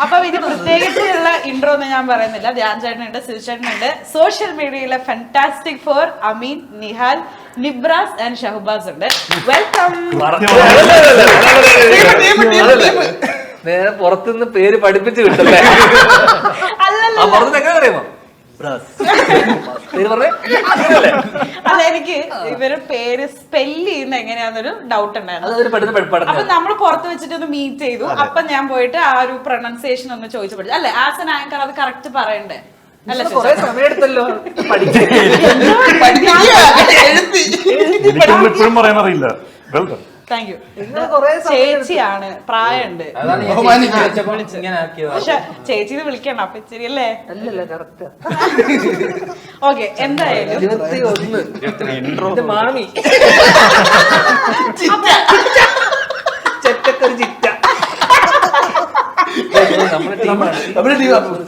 അപ്പൊ ഇത് പ്രത്യേകിച്ചുള്ള ഇൻട്രോ ഒന്നും ഞാൻ പറയുന്നില്ല. ധ്യാൻ ചേട്ടനുണ്ട്, സിൽ ചേട്ടനുണ്ട്, സോഷ്യൽ മീഡിയയിലെ fantastic four Ameen, Nihal, Nibras and Shahbas ഉണ്ട്. വെൽക്കം. നേരെ പുറത്തുനിന്ന് പേര് പഠിപ്പിച്ച് കിട്ടല്ലേ? എങ്ങനെ അറിയാമോ? അല്ല, എനിക്ക് ഇവര് പേര് സ്പെല്ല് ചെയ്യുന്ന എങ്ങനെയാന്നൊരു ഡൗട്ട് ഉണ്ടായിരുന്നു. അപ്പൊ നമ്മൾ പുറത്ത് വെച്ചിട്ട് ഒന്ന് മീറ്റ് ചെയ്തു. അപ്പൊ ഞാൻ പോയിട്ട് ആ ഒരു പ്രൊണൗൺസിയേഷൻ ഒന്ന് ചോദിച്ചു പഠിച്ചു. അല്ലെ, ആസ് എൻ ആങ്കർ അത് കറക്റ്റ് പറയണ്ടേ? അല്ല, സമയമെടുത്തല്ലോ പറയാനറിയില്ല. വെൽക്കം. Thank you. ചേച്ചിയാണ്, പ്രായമുണ്ട്. പക്ഷെ ചേച്ചി വിളിക്കണം. അപ്പൊ ഇച്ചിരി അല്ലേ? ഓക്കെ, എന്തായാലും മാമി നമ്മുടെ ടീമാണ്.